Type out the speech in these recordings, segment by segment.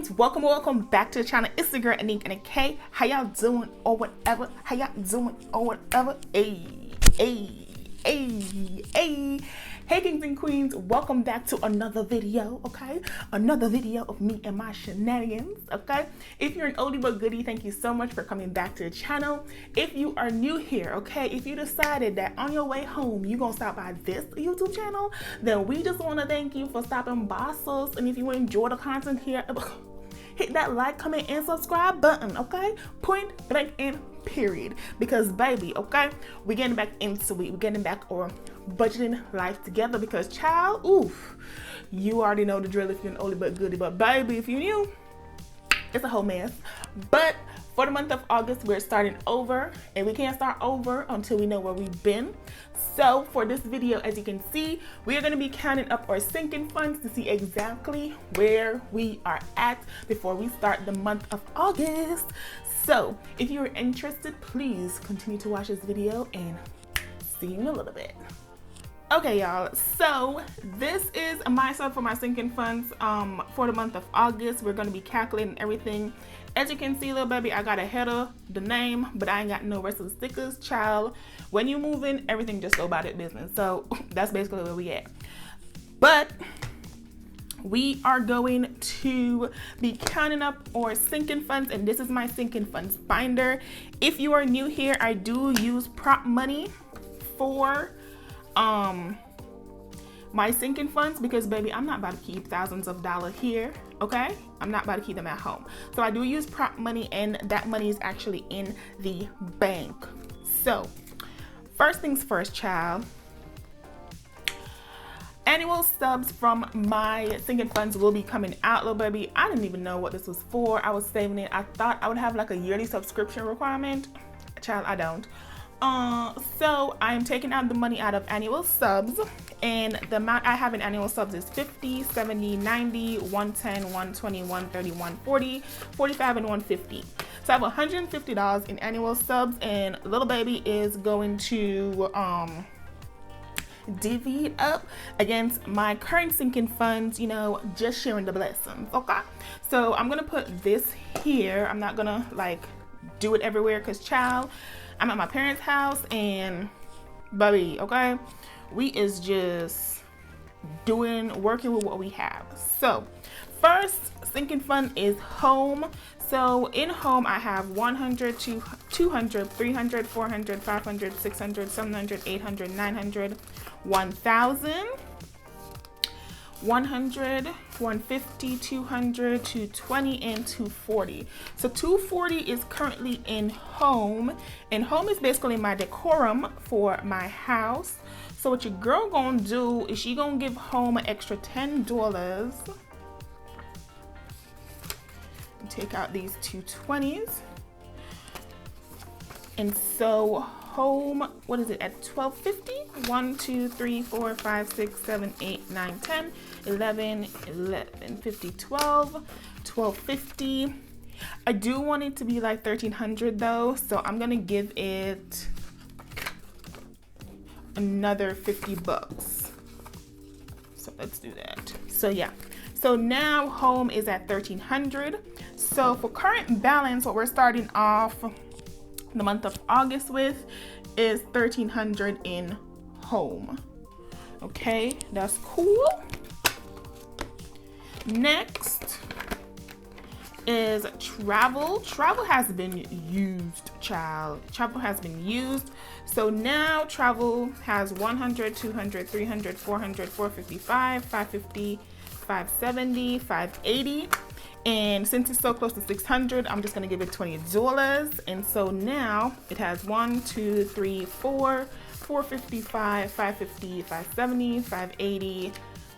Queens, welcome back to the channel. It's the girl AnekeAnnakay. How y'all doing or whatever? Hey kings and queens, welcome back to another video, okay? Another video of me and my shenanigans, okay? If you're an oldie but goodie, thank you so much for coming back to the channel. If you are new here, okay, if you decided that on your way home you're gonna stop by this YouTube channel, then we just want to thank you for stopping by us. And if you enjoy the content here, hit that like, comment, and subscribe button, okay? Point blank and period. Because baby, okay, we're getting back into it. We're getting back our budgeting life together because child, oof, you already know the drill if you're an oldie but goodie. But baby, if you're new, it's a whole mess. But for the month of August, we're starting over, and we can't start over until we know where we've been. So for this video, as you can see, we are going to be counting up our sinking funds to see exactly where we are at before we start the month of August. So if you're interested, please continue to watch this video and see you in a little bit. Okay, y'all, so this is my sub for my sinking funds for the month of August. We're going to be calculating everything. As you can see, little baby, I got a header, the name, but I ain't got no rest of the stickers. Child, when you move in, everything just go about its business. So that's basically where we at. But we are going to be counting up our sinking funds, and this is my sinking funds binder. If you are new here, I do use prop money for my sinking funds because baby, I'm not about to keep thousands of dollars here, okay? I'm not about to keep them at home. So I do use prop money, and that money is actually in the bank. So first things first, child. Annual subs from my sinking funds will be coming out, little baby. I didn't even know what this was for. I was saving it. I thought I would have like a yearly subscription requirement. Child, I don't. So I am taking out the money out of annual subs, and the amount I have in annual subs is 50, 70, 90, 110, 120, 130, 140, 45, and 150. So I have $150 in annual subs, and little baby is going to divvy it up against my current sinking funds, you know, just sharing the blessings, okay? So I'm gonna put this here. I'm not gonna like do it everywhere because child, I'm at my parents' house, and baby, okay, we is just working with what we have. So first sinking fund is home. So in home, I have 100, 200, 300, 400, 500, 600, 700, 800, 900, 1,000, 100, 150, 200, 220, and 240. So 240 is currently in home, and home is basically my decorum for my house. So what your girl gonna do is she gonna give home an extra $10. Take out these 220s, and so home, what is it, at $12.50? 1, 2, 3, 4, 5, 6, 7, 8, 9, 10, 11, 50, 12, $12.50. I do want it to be like $1,300 though, so I'm gonna give it another $50. So let's do that. So yeah, so now home is at $1,300. So for current balance, what we're starting off the month of August with is $1,300 in home. Okay, that's cool. Next is travel. Travel has been used, child. Travel has been used. So now travel has 100, 200, 300, 400, 455, 550, 570, 580. And since it's so close to 600, I'm just gonna give it $20. And so now it has 1, 2, 3, 4, 455, 550, 570, 580,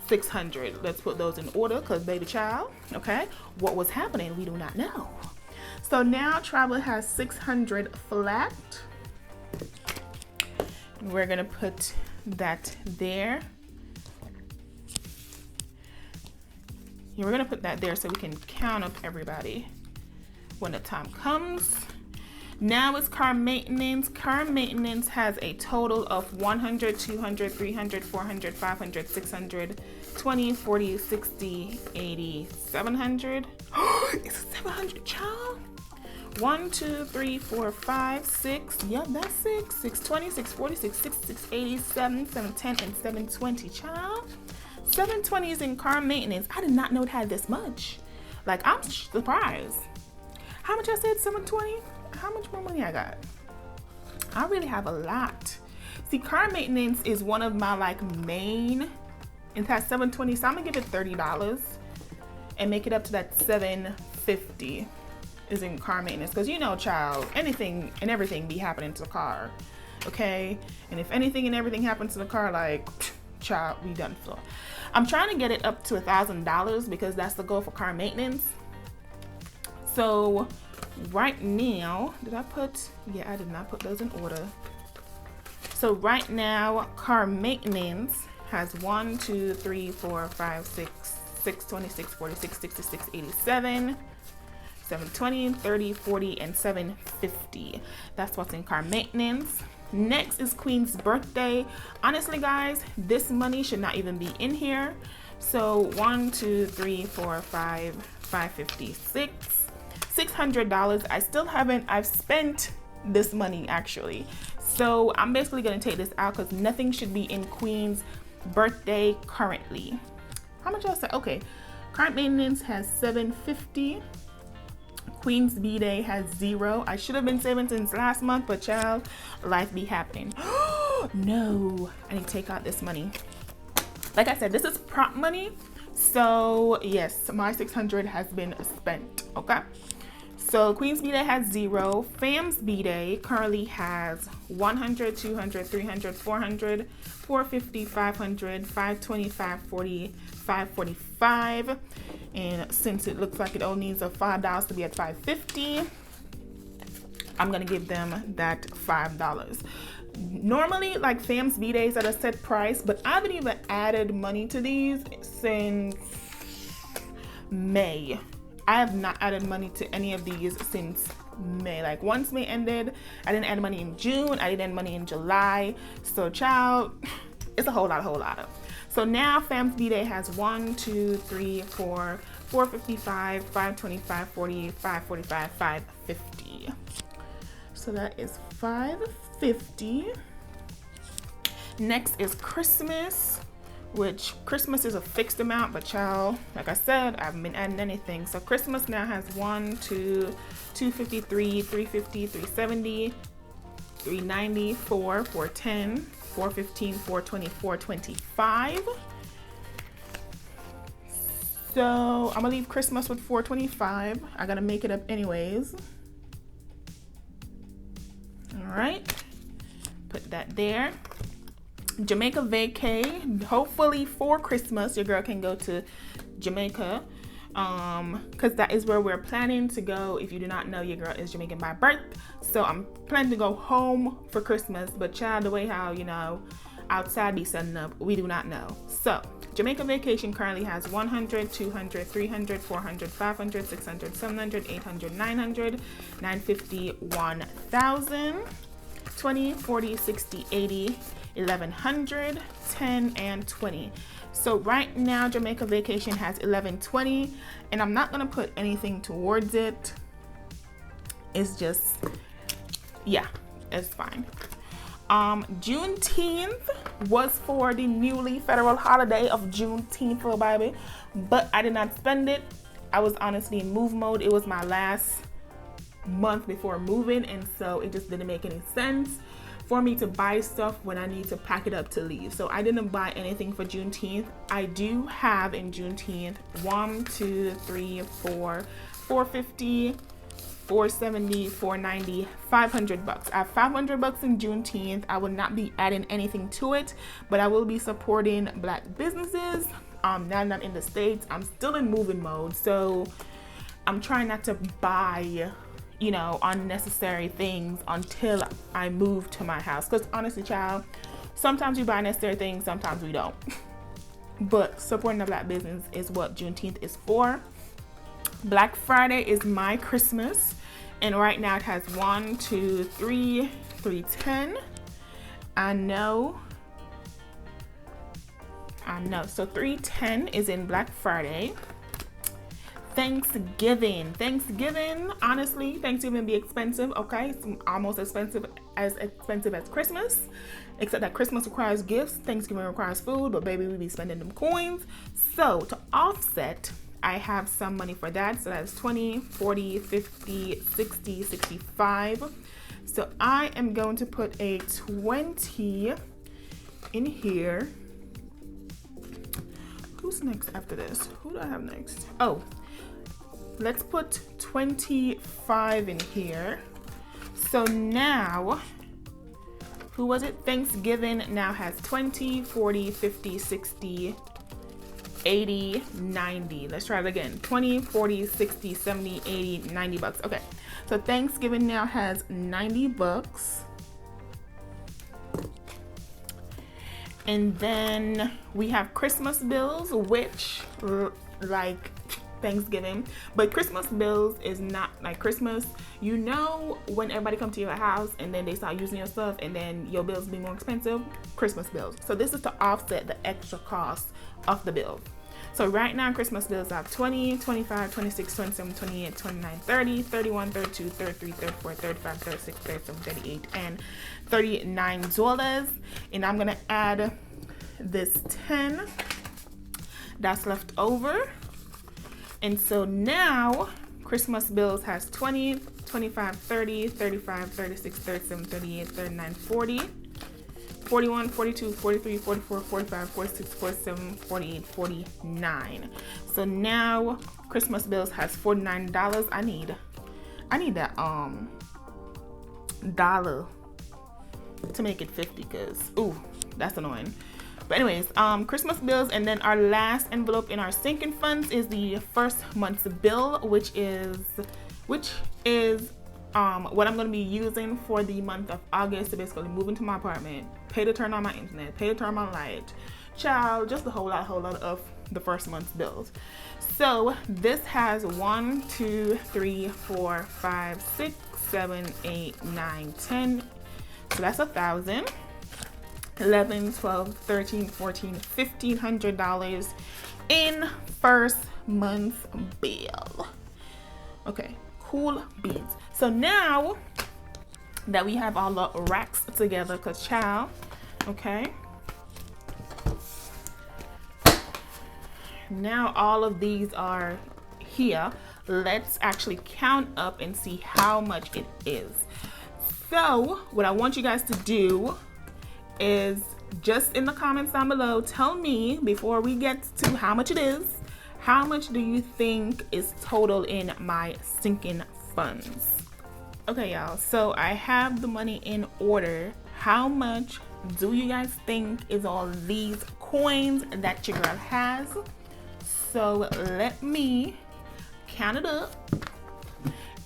600. Let's put those in order because baby child, okay, what was happening, we do not know. So now travel has 600 flat. We're gonna put that there. Yeah, we're gonna put that there so we can count up everybody when the time comes. Now it's car maintenance. Car maintenance has a total of 100, 200, 300, 400, 500, 600, 20, 40, 60, 80, 700. It's 700, child. 1, 2, 3, 4, 5, 6. Yep, that's 6. 620, 640, 660, 680, 710, and 720, child. 720 is in car maintenance. I did not know it had this much. Like, I'm surprised. How much I said? 720? How much more money I got? I really have a lot. See, car maintenance is one of my like main. It has 720, so I'm gonna give it $30 and make it up to that 750 is in car maintenance. Because you know, child, anything and everything be happening to the car, okay? And if anything and everything happens to the car, like, child, we done for. I'm trying to get it up to $1,000 because that's the goal for car maintenance. So right now, did I put, yeah, I did not put those in order. So right now, car maintenance has 1, 2, 3, 4, 5, 6, 626, 46, 66, 87, 720, 30, 40, and 750. That's what's in car maintenance. Next is Queen's birthday. Honestly, guys, this money should not even be in here. So 1, 2, 3, 4, 5, 556. $600. I still haven't, I've spent this money actually. So I'm basically gonna take this out because nothing should be in Queen's birthday currently. How much else? Okay, current maintenance has 750. Queen's B-Day has 0. I should have been saving since last month, but child, life be happening. No, I need to take out this money. Like I said, this is prop money. So yes, my 600 has been spent, okay? So Queen's B-Day has 0. Fam's B-Day currently has 100, 200, 300, 400, 450, 500, 520, 540, 545. And since it looks like it only needs a $5 to be at 550, I'm gonna give them that $5. Normally, like, Fam's B-Days at a set price, but I haven't even added money to these since May. I have not added money to any of these since May. Like, once May ended, I didn't add money in June, I didn't add money in July. So child, it's a whole lot. So now Fam's B-Day has 1, 2, 3, 4, 455, 525, 40, 545, 550. So that is 550. Next is Christmas, which Christmas is a fixed amount, but child, like I said, I haven't been adding anything. So Christmas now has 1, 2, 253, 350, 370, 390, 4, 410, 415, 420, 425. So I'm gonna leave Christmas with 425. I gotta make it up anyways. All right, put that there. Jamaica vacay, hopefully for Christmas, your girl can go to Jamaica, because that is where we're planning to go. If you do not know, your girl is Jamaican by birth, so I'm planning to go home for Christmas, but child, the way how, you know, outside be setting up, we do not know. So Jamaica vacation currently has 100, 200, 300, 400, 500, 600, 700, 800, 900, 950, 1000, 20, 40, 60, 80, 1100, 10, and 20. So right now Jamaica vacation has 1120, and I'm not gonna put anything towards it. It's just, yeah, it's fine. Juneteenth was for the newly federal holiday of Juneteenth, little baby, but I did not spend it. I was honestly in move mode. It was my last month before moving, and so it just didn't make any sense for me to buy stuff when I need to pack it up to leave. So I didn't buy anything for Juneteenth. I do have in Juneteenth 1, 2, 3, 4, 450, 470, 490, $500. I have $500 in Juneteenth. I will not be adding anything to it, but I will be supporting Black businesses. Now that I'm in the States, I'm still in moving mode, so I'm trying not to buy, you know, unnecessary things until I move to my house. Because honestly, child, sometimes we buy necessary things, sometimes we don't. But supporting the Black business is what Juneteenth is for. Black Friday is my Christmas, And right now it has 1, 2, 3, 310. I know. So 310 is in Black Friday. Thanksgiving, honestly, Thanksgiving be expensive, okay? It's almost expensive as Christmas, except that Christmas requires gifts, Thanksgiving requires food, but baby, we be spending them coins. So to offset, I have some money for that. So that's 20, 40, 50, 60, 65. So I am going to put a 20 in here. Who's next after this? Who do I have next? Oh, let's put 25 in here. So now, who was it? Thanksgiving now has 20, 40, 50, 60, 80, 90. Let's try it again. 20, 40, 60, 70, 80, 90 bucks. Okay, so Thanksgiving now has 90 bucks. And then we have Christmas bills, which like Thanksgiving, but Christmas bills is not like Christmas. You know, when everybody come to your house and then they start using your stuff and then your bills be more expensive, Christmas bills. So this is to offset the extra cost of the bill. So right now, Christmas bills are 20, 25, 26, 27, 28, 29, 30, 31, 32, 33, 34, 35, 36, 37, 38, and $39. And I'm gonna add this 10 that's left over. And so now Christmas bills has 20, 25, 30, 35, 36, 37, 38, 39, 40, 41, 42, 43, 44, 45, 46, 47, 48, 49. So now Christmas bills has $49. I need that dollar to make it 50, because ooh, that's annoying. But anyways, Christmas bills, and then our last envelope in our sinking funds is the first month's bill, which is what I'm going to be using for the month of August to basically move into my apartment, pay to turn on my internet, pay to turn on my light, child, just a whole lot of the first month's bills. So this has 1, 2, 3, 4, 5, 6, 7, 8, 9, 10. So that's $1,000. 11, 12, 13, 14, $1,500 in first month's bill. Okay, cool beans. So now that we have all the racks together, cause child, okay, now all of these are here. Let's actually count up and see how much it is. So what I want you guys to do is just in the comments down below, tell me, before we get to how much it is, how much do you think is total in my sinking funds? Okay, y'all, so I have the money in order. How much do you guys think is all these coins that your girl has? So let me count it up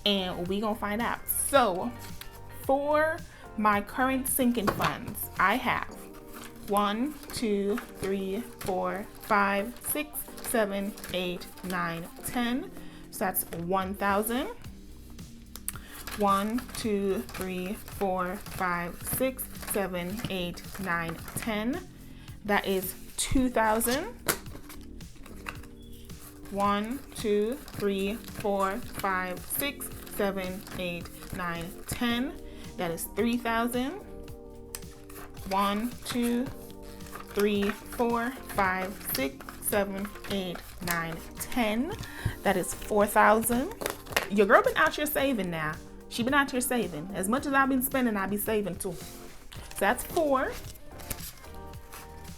and we gonna find out. So for my current sinking funds, I have 1, 2, 3, 4, 5, 6, 7, 8, 9, 10. So that's 1,000. 1, 2, 3, 4, 5, 6, 7, 8, 9, 10. That is 2,000. 1, 2, 3, 4, 5, 6, 7, 8, 9, 10. That is 3,000. 1, 2, 3, 4, 5, 6, 7, 8, 9, 10. That is 4,000. Your girl been out here saving now. She been out here saving. As much as I've been spending, I be saving too. So that's 4.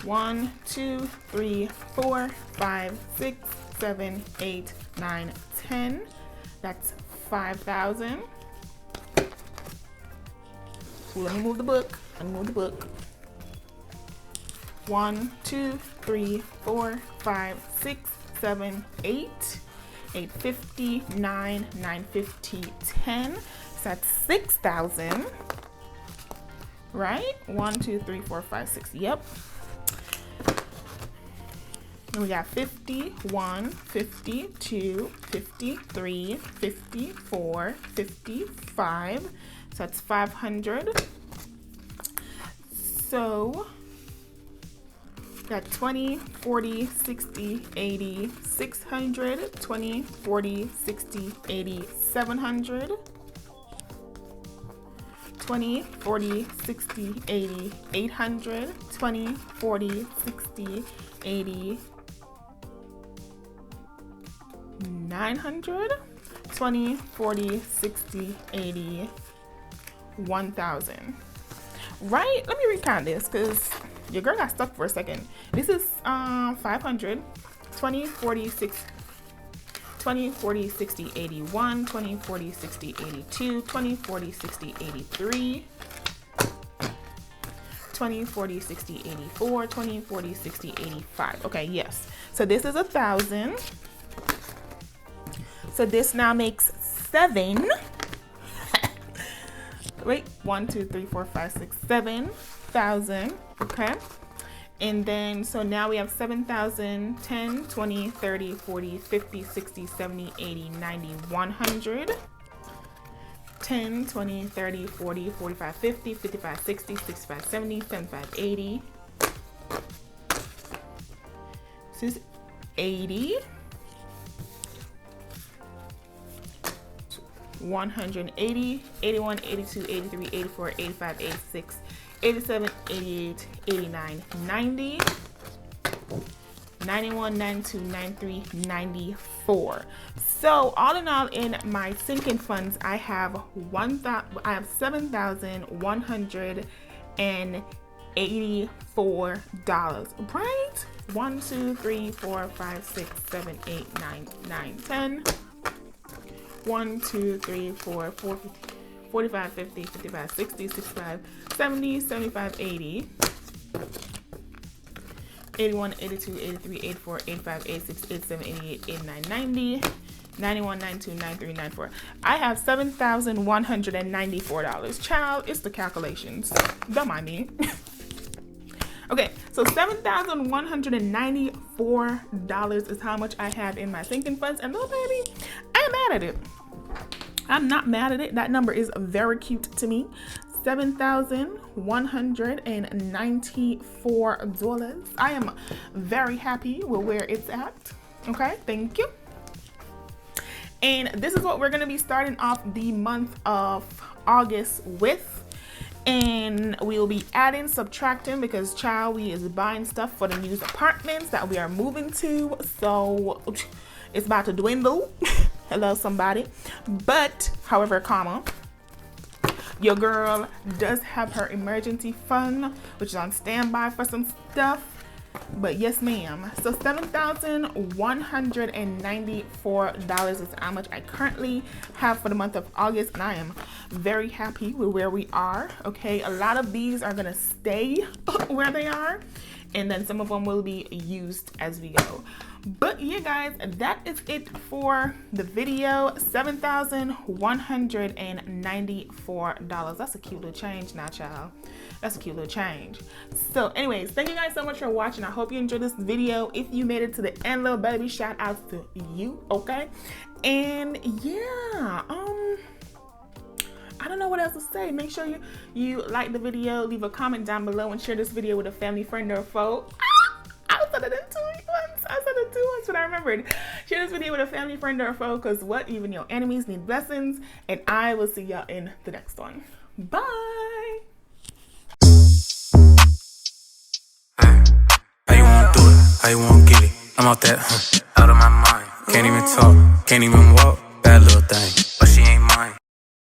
1, 2, 3, 4, 5, 6, 7, 8, 9, 10. That's 5,000. Let me move the book. 1, 2, 3, 4, 5, 6, 7, 8. 850, 9, 950, 10. So that's 6,000. Right? 1, 2, 3, 4, 5, 6. Yep. And we got 51, 52, 53, 54, 55. So that's 500. So got 20, 40, 60, 80, 600, 20, 40, 60, 80, 700. 20, 40, 60, 80, 800, 20, 40, 60, 80, 900, 20, 40, 60, 80, 1,000. Right? Let me recount this because your girl got stuck for a second. This is 500, 20, 40, 60, 20, 40, 60, 81, 20, 40, 60, 82, 20, 40, 60, 83, 20, 40, 60, 84, 20, 40, 60, 85. Okay, yes. So this is 1,000. So this now makes 7. Wait, 1, 2, 3, 4, 5, 6, 7,000. Okay. And then, so now we have 7,000, 10, 20, 30, 40, 50, 60, 70, 80, 90, 100. 10, 20, 30, 40, 45, 50, 55, 60, 65, 70, 75, 80. This is 80. 180, 81, 82, 83, 84, 85, 86, 87, 88, 89, 90, 91, 92, 93, 94. So all in all, in my sinking funds, I have $7,184. Right? 1, 2, 3, 4, 5, 6, 7, 8, 9, 9, 10. 1, 2, 3, 4, 4, 45, 50, 55, 60, 65, 70, 75, 80, 81, 82, 83, 84, 85, 86, 87, 88, 89, 90, 91, 92, 93, 94. I have $7,194. Child, it's the calculations. Don't mind me. Okay, so $7,194 is how much I have in my sinking funds. And little baby, I ain't mad at it. I'm not mad at it. That number is very cute to me. $7,194. I am very happy with where it's at. Okay, thank you. And this is what we're going to be starting off the month of August with. And we'll be adding, subtracting, because child, we is buying stuff for the new apartments that we are moving to. So it's about to dwindle. Hello, somebody. But, however, comma, your girl does have her emergency fund, which is on standby for some stuff. But yes, ma'am. So $7,194 is how much I currently have for the month of August, and I am very happy with where we are. Okay, a lot of these are gonna stay where they are, and then some of them will be used as we go. But yeah, guys, that is it for the video. $7,194. That's a cute little change now, child. That's a cute little change. So anyways, thank you guys so much for watching. I hope you enjoyed this video. If you made it to the end, little baby, shout out to you. Okay, and yeah, I don't know what else to say. Make sure you like the video, leave a comment down below, and share this video with a family, friend, or foe. I said it in 2 once. I said it 2 once, but I remembered. Share this video with a family, friend, or foe, because what? Even your enemies need blessings. And I will see y'all in the next one. Bye. How you wanna do it? How you wanna get it? I'm out that, out of my mind. Can't even talk, can't even walk. Bad little thing.